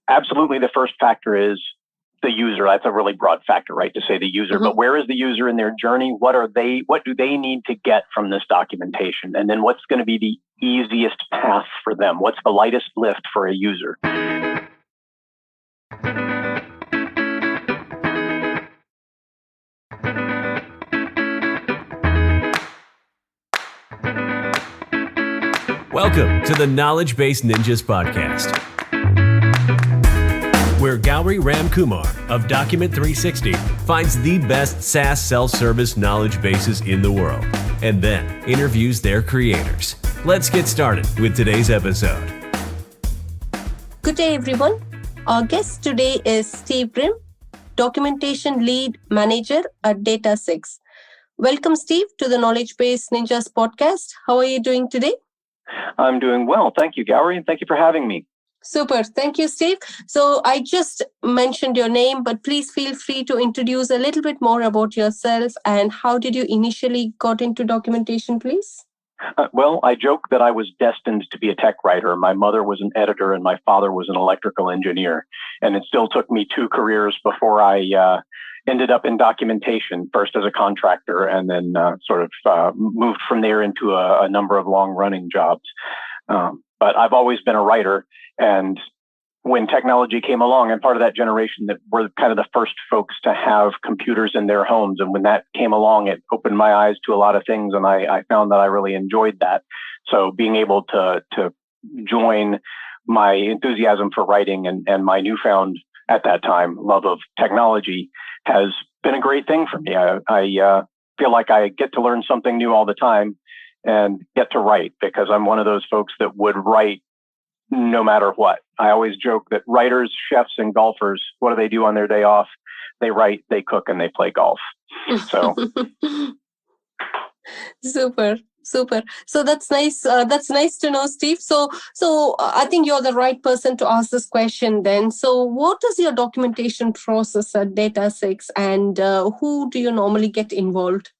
absolutely the first factor is the user. That's a really broad factor, right? To say the user, but where is the user in their journey? What do they need to get from this documentation? And then what's going to be the easiest path for them? What's the lightest lift for a user? Welcome to the Knowledgebase Ninjas Podcast, where Gowri Ramkumar of Document 360 finds the best SaaS self-service knowledge bases in the world and then interviews their creators. Let's get started with today's episode. Good day, everyone. Our guest today is Steve Bream, Documentation Lead Manager at DataStax. Welcome, Steve, to the Knowledgebase Ninjas Podcast. How are you doing today? I'm doing well. Thank you, Gowri, and thank you for having me. Super. Thank you, Steve. So I just mentioned your name, but please feel free to introduce a little bit more about yourself and how did you initially got into documentation, please? Well, I joke that I was destined to be a tech writer. My mother was an editor and my father was an electrical engineer. And it still took me 2 careers before I ended up in documentation, first as a contractor and then moved from there into a number of long-running jobs. But I've always been a writer. And when technology came along, I'm part of that generation that were kind of the first folks to have computers in their homes. And when that came along, it opened my eyes to a lot of things. And I found that I really enjoyed that. So being able to join my enthusiasm for writing and my newfound, at that time, love of technology has been a great thing for me. I feel like I get to learn something new all the time and get to write because I'm one of those folks that would write no matter what. I always joke that writers, chefs, and golfers, what do they do on their day off? They write, they cook, and they play golf. So, Super. So that's nice. That's nice to know, Steve. So I think you're the right person to ask this question then. So what is your documentation process at DataStax and who do you normally get involved?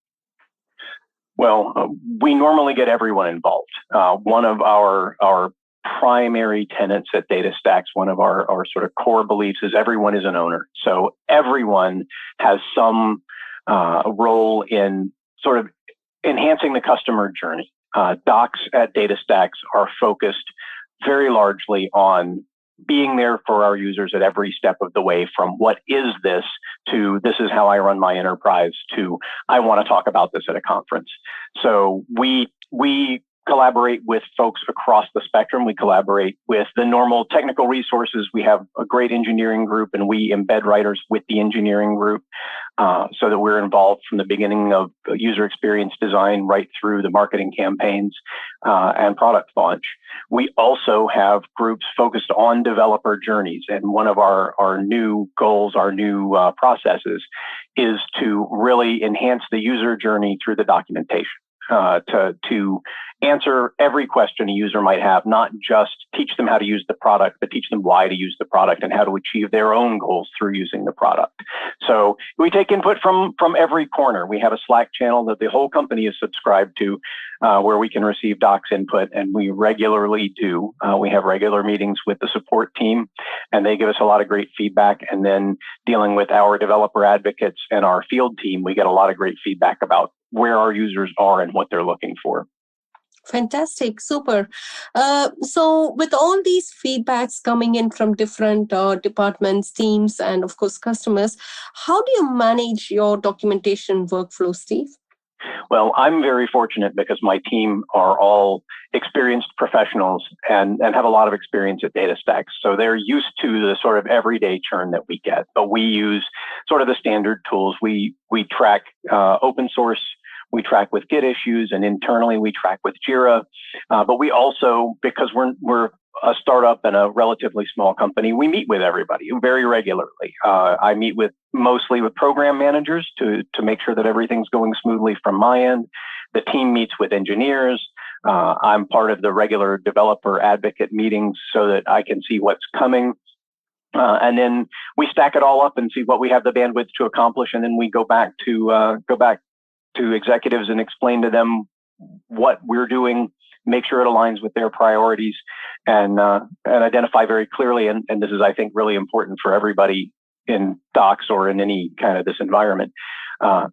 Well, we normally get everyone involved. One of our primary tenets at DataStax, one of our sort of core beliefs is everyone is an owner. So everyone has some role in sort of enhancing the customer journey. Docs at DataStax are focused very largely on being there for our users at every step of the way, from what is this to this is how I run my enterprise to I want to talk about this at a conference. So we collaborate with folks across the spectrum. We collaborate with the normal technical resources. We have a great engineering group and we embed writers with the engineering group so that we're involved from the beginning of user experience design right through the marketing campaigns and product launch. We also have groups focused on developer journeys. And one of our new goals, our new processes is to really enhance the user journey through the documentation. To answer every question a user might have, not just teach them how to use the product, but teach them why to use the product and how to achieve their own goals through using the product. So we take input from every corner. We have a Slack channel that the whole company is subscribed to where we can receive docs input, and we regularly do. We have regular meetings with the support team, and they give us a lot of great feedback. And then dealing with our developer advocates and our field team, we get a lot of great feedback about where our users are and what they're looking for. Fantastic. Super. So with all these feedbacks coming in from different departments, teams, and of course, customers, how do you manage your documentation workflow, Steve? Well, I'm very fortunate because my team are all experienced professionals and have a lot of experience at DataStax. So they're used to the sort of everyday churn that we get, but we use sort of the standard tools. We track open source. We track with Git issues, and internally we track with Jira. But we also, because we're a startup and a relatively small company, we meet with everybody very regularly. I meet mostly with program managers to make sure that everything's going smoothly from my end. The team meets with engineers. I'm part of the regular developer advocate meetings so that I can see what's coming. And then we stack it all up and see what we have the bandwidth to accomplish. And then we go back to executives and explain to them what we're doing make sure it aligns with their priorities, and identify very clearly, and this is, I think, really important for everybody in docs or in any kind of this environment,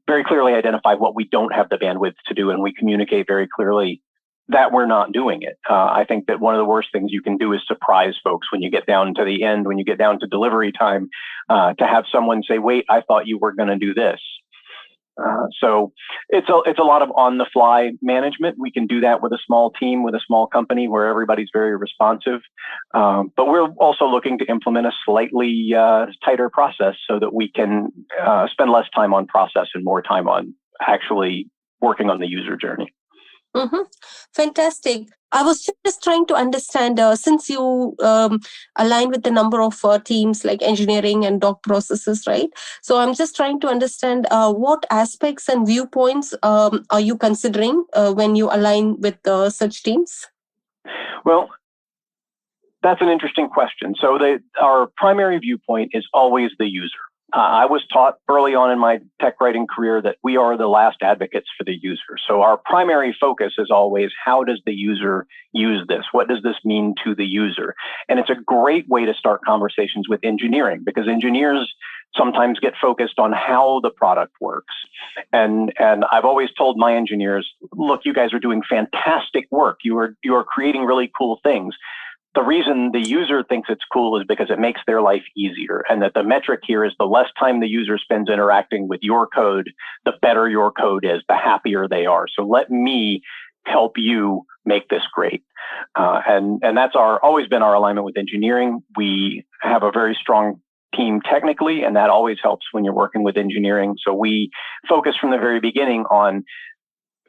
very clearly identify what we don't have the bandwidth to do, and we communicate very clearly that we're not doing it. I think that one of the worst things you can do is surprise folks when you get down to the end, when you get down to delivery time, to have someone say, wait, I thought you were going to do this. So it's a lot of on-the-fly management. We can do that with a small team, with a small company where everybody's very responsive. But we're also looking to implement a slightly tighter process so that we can spend less time on process and more time on actually working on the user journey. Mm-hmm. Fantastic. I was just trying to understand, since you align with the number of teams like engineering and doc processes, right? So I'm just trying to understand what aspects and viewpoints are you considering when you align with such teams? Well, that's an interesting question. So our primary viewpoint is always the user. I was taught early on in my tech writing career that we are the last advocates for the user. So our primary focus is always, how does the user use this? What does this mean to the user? And it's a great way to start conversations with engineering, because engineers sometimes get focused on how the product works. And I've always told my engineers, look, you guys are doing fantastic work. You are creating really cool things. The reason the user thinks it's cool is because it makes their life easier, and that the metric here is the less time the user spends interacting with your code, the better your code is, the happier they are. So let me help you make this great. And that's always been our alignment with engineering. We have a very strong team technically, and that always helps when you're working with engineering. So we focus from the very beginning on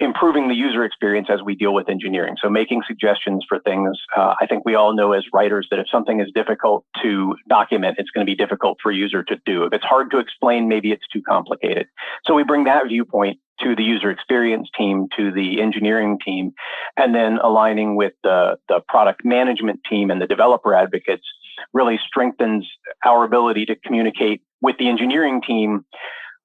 improving the user experience as we deal with engineering. So making suggestions for things. I think we all know as writers that if something is difficult to document, it's going to be difficult for a user to do. If it's hard to explain, maybe it's too complicated. So we bring that viewpoint to the user experience team, to the engineering team, and then aligning with the product management team and the developer advocates really strengthens our ability to communicate with the engineering team,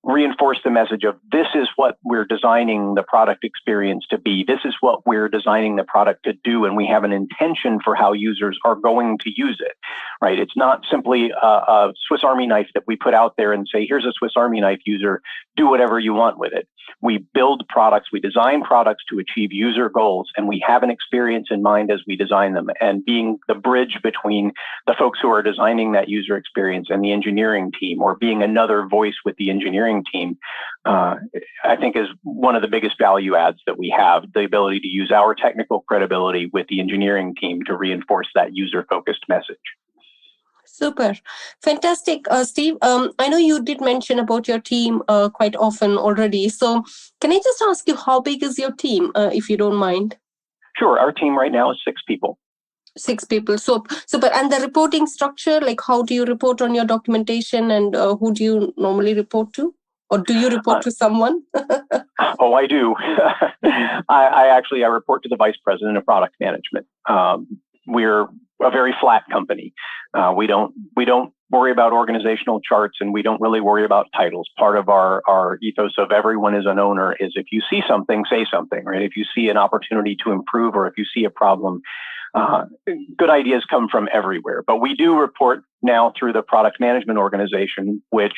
reinforce the message of, this is what we're designing the product experience to be. This is what we're designing the product to do. And we have an intention for how users are going to use it, right? It's not simply a Swiss Army knife that we put out there and say, here's a Swiss Army knife, user, do whatever you want with it. We build products, we design products to achieve user goals, and we have an experience in mind as we design them. And being the bridge between the folks who are designing that user experience and the engineering team, or being another voice with the engineering team, I think is one of the biggest value adds that we have, the ability to use our technical credibility with the engineering team to reinforce that user-focused message. Super. Fantastic. Steve, I know you did mention about your team quite often already. So can I just ask you, how big is your team, if you don't mind? Sure. Our team right now is 6 people. 6 people. So super. And the reporting structure, like how do you report on your documentation, and who do you normally report to? Or do you report to someone? Oh, I do. I report to the vice president of product management. We're a very flat company. We don't worry about organizational charts, and we don't really worry about titles. Part of our ethos of everyone is an owner is, if you see something, say something, right? If you see an opportunity to improve, or if you see a problem, good ideas come from everywhere. But we do report now through the product management organization, which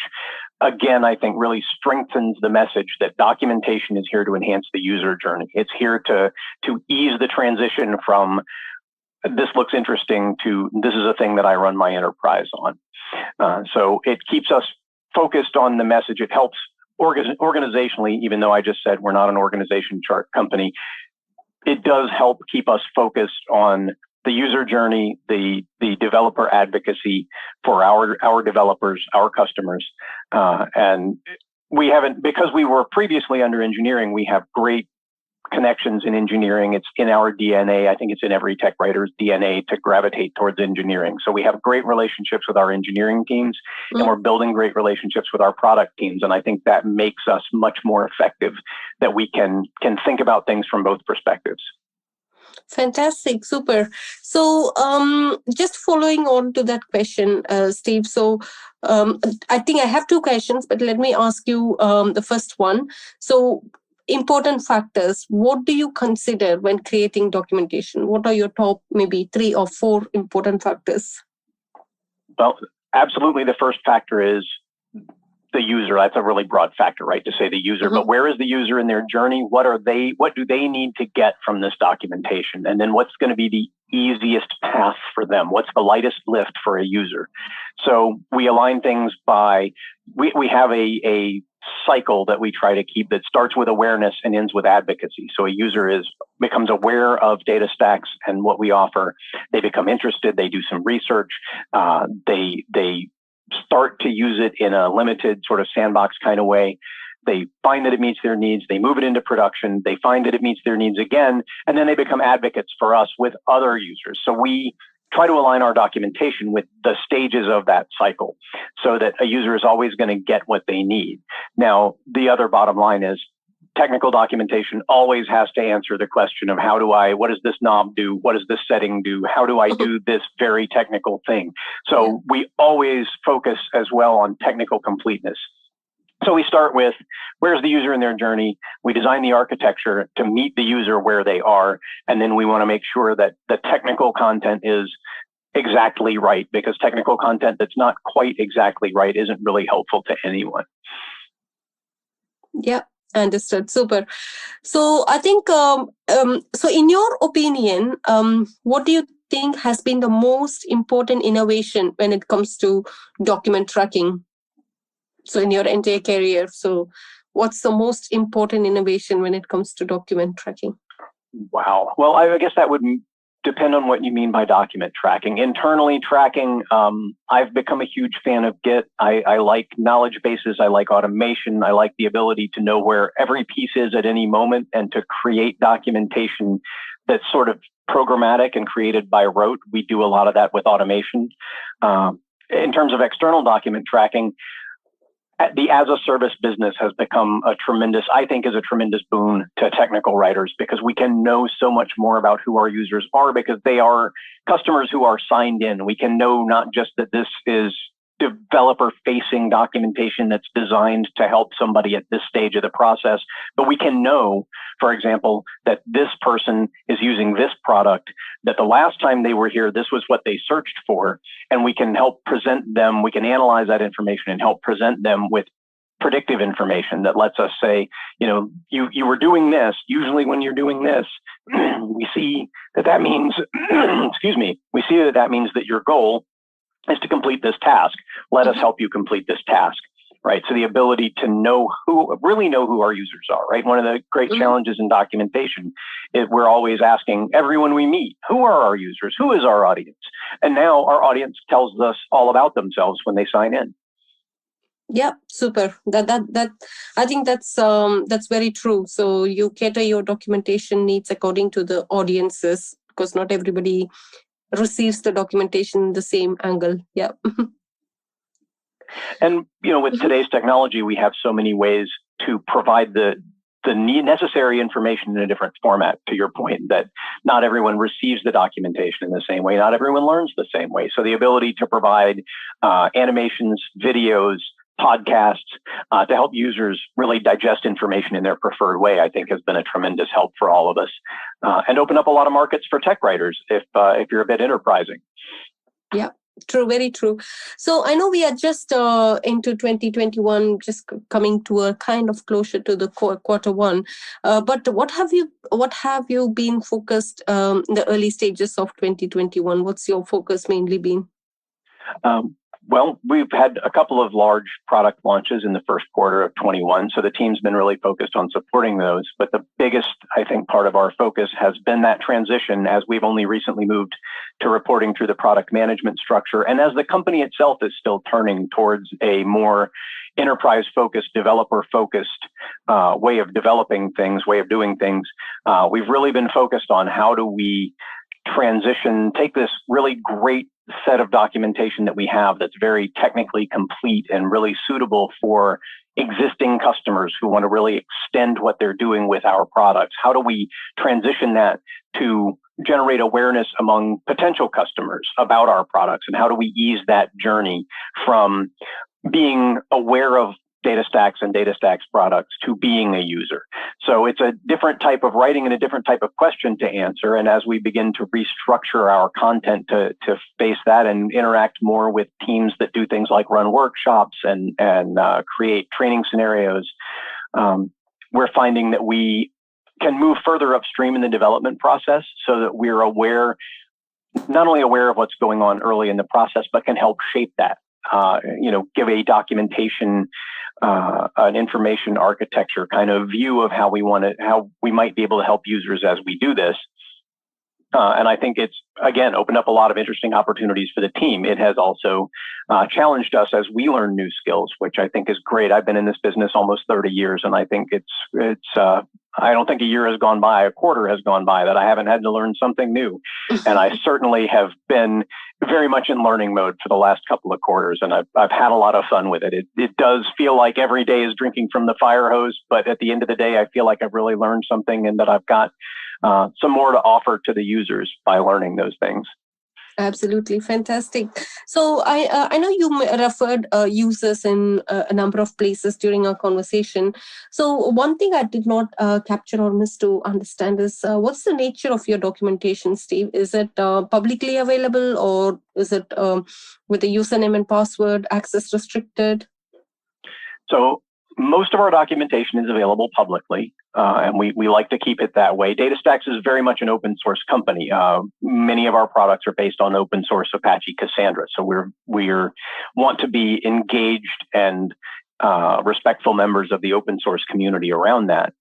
again, I think really strengthens the message that documentation is here to enhance the user journey. It's here to ease the transition from, this looks interesting, to, this is a thing that I run my enterprise on. So it keeps us focused on the message. It helps organizationally, even though I just said we're not an organization chart company. It does help keep us focused on the user journey, the developer advocacy for our developers, our customers. And we haven't, because we were previously under engineering, we have great connections in engineering. It's in our DNA. I think it's in every tech writer's DNA to gravitate towards engineering. So we have great relationships with our engineering teams, and we're building great relationships with our product teams. And I think that makes us much more effective, that we can think about things from both perspectives. Fantastic. Super. So just following on to that question, Steve. So I think I have 2 questions, but let me ask you the first one. So important factors, what do you consider when creating documentation? What are your top maybe 3 or 4 important factors? Well, absolutely. The first factor is the user. That's a really broad factor, right? To say the user, but where is the user in their journey? What do they need to get from this documentation? And then what's going to be the easiest path for them? What's the lightest lift for a user? So we align things by, we have a cycle that we try to keep that starts with awareness and ends with advocacy. So a user becomes aware of DataStax and what we offer. They become interested. They do some research. They start to use it in a limited sort of sandbox kind of way. They find that it meets their needs. They move it into production. They find that it meets their needs again. And then they become advocates for us with other users. So we try to align our documentation with the stages of that cycle so that a user is always going to get what they need. Now, the other bottom line is technical documentation always has to answer the question of what does this knob do? What does this setting do? How do I do this very technical thing? So we always focus as well on technical completeness. So we start with, where's the user in their journey? We design the architecture to meet the user where they are. And then we want to make sure that the technical content is exactly right, because technical content that's not quite exactly right isn't really helpful to anyone. Yeah. Understood. Super. So I think, so in your opinion, what do you think has been the most important innovation when it comes to document tracking? So in your entire career, so what's the most important innovation when it comes to document tracking? Wow. Well, I guess that would depend on what you mean by document tracking. Internally tracking, I've become a huge fan of Git. I like knowledge bases. I like automation. I like the ability to know where every piece is at any moment and to create documentation that's sort of programmatic and created by rote. We do a lot of that with automation. In terms of external document tracking, the as-a-service business has become a tremendous boon to technical writers, because we can know so much more about who our users are because they are customers who are signed in. We can know not just that this is developer-facing documentation that's designed to help somebody at this stage of the process, but we can know, for example, that this person is using this product, that the last time they were here, this was what they searched for, and we can help present them, we can analyze that information and help present them with predictive information that lets us say, you were doing this. Usually when you're doing this, we see that means, we see that means that your goal is to complete this task. Let us help you complete this task, right? So the ability to really know who our users are, right? One of the great challenges in documentation is we're always asking everyone we meet, who are our users? Who is our audience? And now our audience tells us all about themselves when they sign in. Yeah, super. That I think that's very true. So you cater your documentation needs according to the audiences, because not everybody receives the documentation the same angle. Yeah. And, with today's technology, we have so many ways to provide the necessary information in a different format, to your point, that not everyone receives the documentation in the same way. Not everyone learns the same way. So the ability to provide animations, videos, podcasts to help users really digest information in their preferred way, I think has been a tremendous help for all of us, and open up a lot of markets for tech writers if you're a bit enterprising. Yeah. True, very true. So I know we are just into 2021, just coming to a kind of closure to the quarter one. But what have you been focused in the early stages of 2021? What's your focus mainly been? Well, we've had a couple of large product launches in the first quarter of 21, so the team's been really focused on supporting those. But the biggest, I think, part of our focus has been that transition, as we've only recently moved to reporting through the product management structure, and as the company itself is still turning towards a more enterprise-focused, developer-focused way of developing things, way of doing things. We've really been focused on how do we take this really great set of documentation that we have that's very technically complete and really suitable for existing customers who want to really extend what they're doing with our products. How do we transition that to generate awareness among potential customers about our products? And how do we ease that journey from being aware of DataStax and DataStax products to being a user. So it's a different type of writing and a different type of question to answer. And as we begin to restructure our content to face that and interact more with teams that do things like run workshops and create training scenarios, we're finding that we can move further upstream in the development process so that we're not only aware of what's going on early in the process, but can help shape that. Give a documentation, an information architecture kind of view of how we might be able to help users as we do this. And I think it's, again, opened up a lot of interesting opportunities for the team. It has also challenged us as we learn new skills, which I think is great. I've been in this business almost 30 years, and I think I don't think a year has gone by, a quarter has gone by that I haven't had to learn something new. And I certainly have been very much in learning mode for the last couple of quarters, and I've had a lot of fun with it. It does feel like every day is drinking from the fire hose, but at the end of the day, I feel like I've really learned something and that I've got some more to offer to the users by learning those things. Absolutely fantastic. So I know you referred users in a number of places during our conversation. So one thing I did not capture or miss to understand is what's the nature of your documentation, Steve? Is it publicly available, or is it with a username and password, access restricted? So most of our documentation is available publicly, and we like to keep it that way. DataStax is very much an open source company. Many of our products are based on open source Apache Cassandra, so we want to be engaged and respectful members of the open source community around that.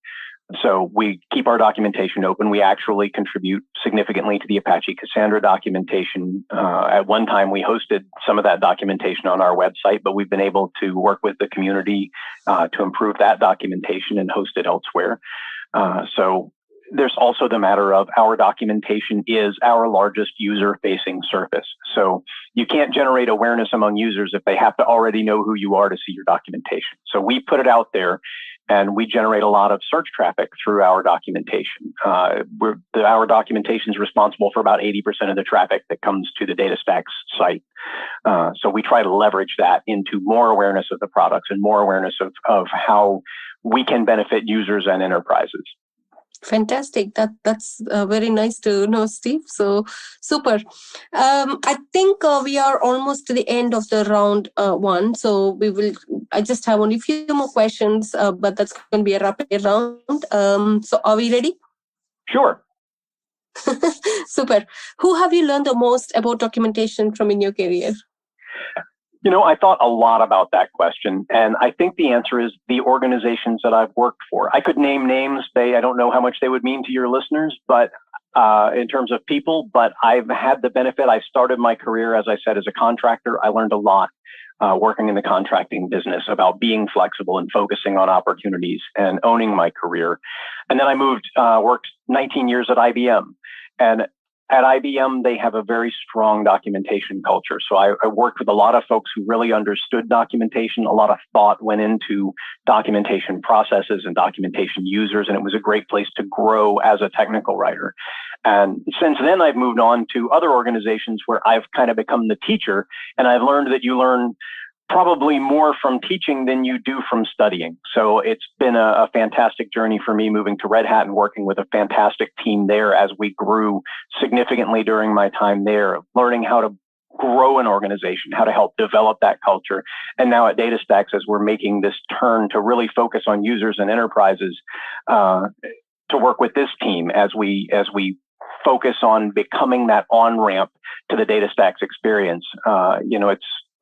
So we keep our documentation open. We actually contribute significantly to the Apache Cassandra documentation. At one time, we hosted some of that documentation on our website, but we've been able to work with the community to improve that documentation and host it elsewhere. So there's also the matter of our documentation is our largest user-facing surface. So you can't generate awareness among users if they have to already know who you are to see your documentation. So we put it out there, and we generate a lot of search traffic through our documentation. Our documentation is responsible for about 80% of the traffic that comes to the DataStax site. So we try to leverage that into more awareness of the products and more awareness of how we can benefit users and enterprises. Fantastic. That's very nice to know, Steve. So super. I think we are almost to the end of the round one. So I just have only a few more questions, but that's going to be a rapid round. So are we ready? Sure. Super. Who have you learned the most about documentation from in your career? I thought a lot about that question, and I think the answer is the organizations that I've worked for. I could name names. I don't know how much they would mean to your listeners, but in terms of people, but I've had the benefit. I started my career, as I said, as a contractor. I learned a lot working in the contracting business about being flexible and focusing on opportunities and owning my career. And then I worked 19 years at IBM, and at IBM, they have a very strong documentation culture. So I worked with a lot of folks who really understood documentation. A lot of thought went into documentation processes and documentation users, and it was a great place to grow as a technical writer. And since then, I've moved on to other organizations where I've kind of become the teacher, and I've learned that you learn probably more from teaching than you do from studying. So it's been a fantastic journey for me moving to Red Hat and working with a fantastic team there as we grew significantly during my time there, learning how to grow an organization, how to help develop that culture. And now at DataStax, as we're making this turn to really focus on users and enterprises, to work with this team as we focus on becoming that on-ramp to the DataStax experience.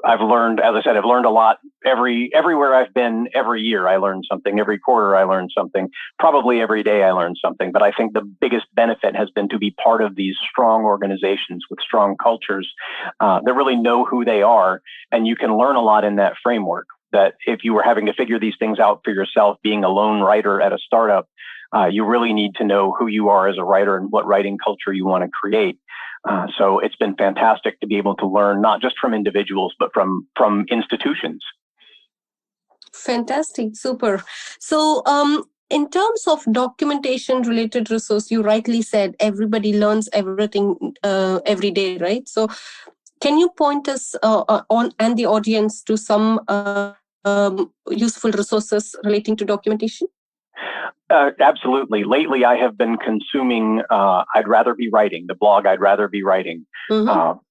I've learned, as I said, I've learned a lot everywhere I've been. Every year I learn something. Every quarter I learn something. Probably every day I learn something. But I think the biggest benefit has been to be part of these strong organizations with strong cultures that really know who they are. And you can learn a lot in that framework. That if you were having to figure these things out for yourself, being a lone writer at a startup, you really need to know who you are as a writer and what writing culture you want to create. So it's been fantastic to be able to learn not just from individuals, but from institutions. Fantastic. Super. So in terms of documentation related resource, you rightly said everybody learns everything every day, right? So can you point us on and the audience to some useful resources relating to documentation? Absolutely. Lately, I have been consuming I'd Rather Be Writing, the blog I'd Rather Be Writing,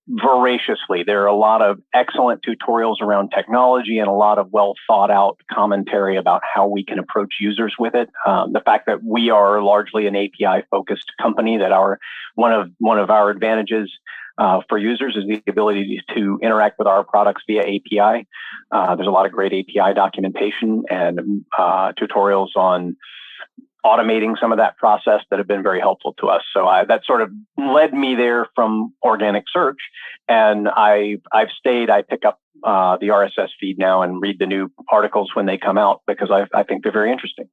voraciously. There are a lot of excellent tutorials around technology and a lot of well thought out commentary about how we can approach users with it. The fact that we are largely an API focused company, that one of our advantages for users is the ability to interact with our products via API. There's a lot of great API documentation and tutorials on automating some of that process that have been very helpful to us. So that sort of led me there from organic search. And I've stayed. I pick up the RSS feed now and read the new articles when they come out because I think they're very interesting.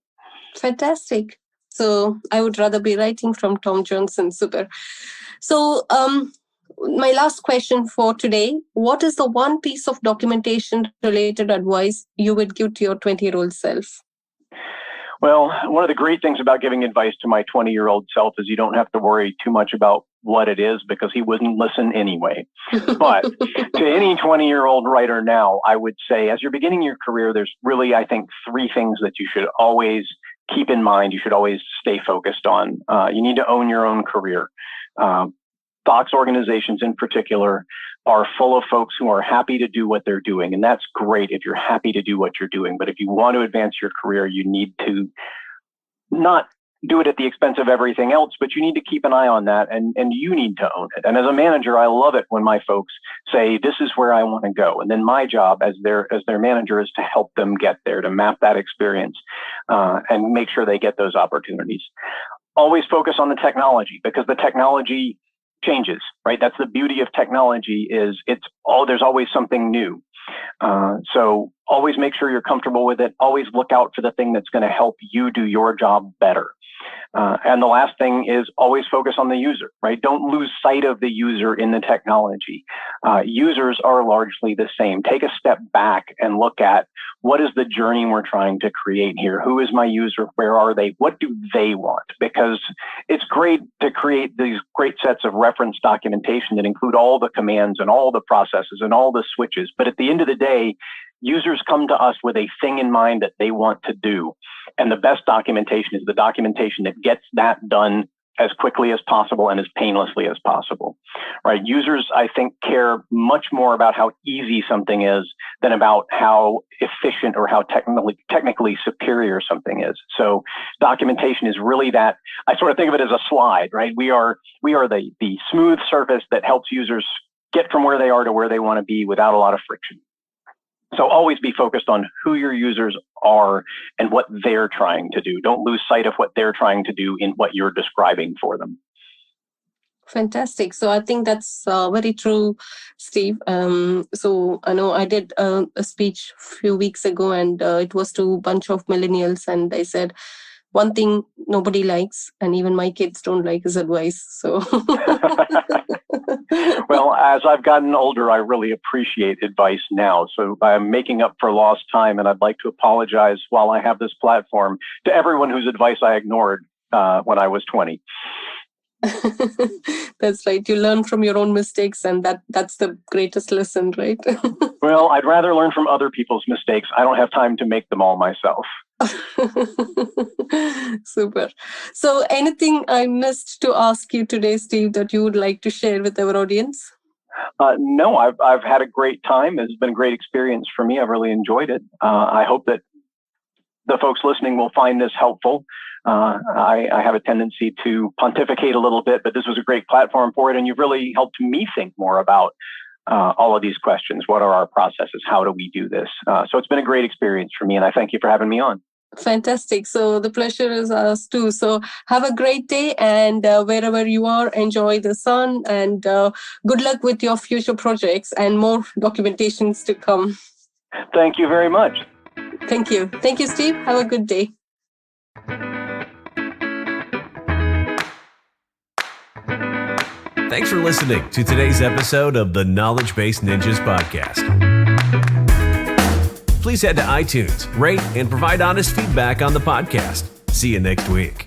Fantastic. So I would rather be writing from Tom Johnson. Super. So my last question for today, what is the one piece of documentation related advice you would give to your 20-year-old self? Well, one of the great things about giving advice to my 20-year-old self is you don't have to worry too much about what it is because he wouldn't listen anyway. But to any 20-year-old writer now, I would say as you're beginning your career, there's really, I think, three things that you should always keep in mind. You should always stay focused on. You need to own your own career. Fox organizations in particular are full of folks who are happy to do what they're doing. And that's great if you're happy to do what you're doing. But if you want to advance your career, you need to not do it at the expense of everything else, but you need to keep an eye on that and you need to own it. And as a manager, I love it when my folks say, this is where I want to go. And then my job as their manager is to help them get there, to map that experience and make sure they get those opportunities. Always focus on the technology because the technology changes, right? That's the beauty of technology is there's always something new. So always make sure you're comfortable with it. Always look out for the thing that's going to help you do your job better. And the last thing is always focus on the user, right? Don't lose sight of the user in the technology. Users are largely the same. Take a step back and look at what is the journey we're trying to create here? Who is my user? Where are they? What do they want? Because it's great to create these great sets of reference documentation that include all the commands and all the processes and all the switches. But at the end of the day, users come to us with a thing in mind that they want to do. And the best documentation is the documentation that gets that done as quickly as possible and as painlessly as possible, right? Users, I think, care much more about how easy something is than about how efficient or how technically superior something is. So documentation is really that, I sort of think of it as a slide, right? We are the smooth surface that helps users get from where they are to where they want to be without a lot of friction. So always be focused on who your users are and what they're trying to do. Don't lose sight of what they're trying to do in what you're describing for them. Fantastic. So I think that's very true, Steve. So I know I did a speech a few weeks ago and it was to a bunch of millennials and I said, one thing nobody likes and even my kids don't like is advice. So well, as I've gotten older, I really appreciate advice now. So I'm making up for lost time, and I'd like to apologize while I have this platform to everyone whose advice I ignored when I was 20. That's right. You learn from your own mistakes, and that's the greatest lesson, right? Well, I'd rather learn from other people's mistakes. I don't have time to make them all myself. Super. So anything I missed to ask you today, Steve, that you would like to share with our audience? No, I've had a great time. It's been a great experience for me. I've really enjoyed it. I hope that the folks listening will find this helpful. I have a tendency to pontificate a little bit, but this was a great platform for it. And you've really helped me think more about all of these questions. What are our processes? How do we do this? So it's been a great experience for me, and I thank you for having me on. Fantastic. So the pleasure is ours too. So have a great day, and wherever you are, enjoy the sun, and good luck with your future projects and more documentations to come. Thank you very much. Thank you. Thank you, Steve. Have a good day. Thanks for listening to today's episode of the Knowledgebase Ninjas Podcast. Please head to iTunes, rate, and provide honest feedback on the podcast. See you next week.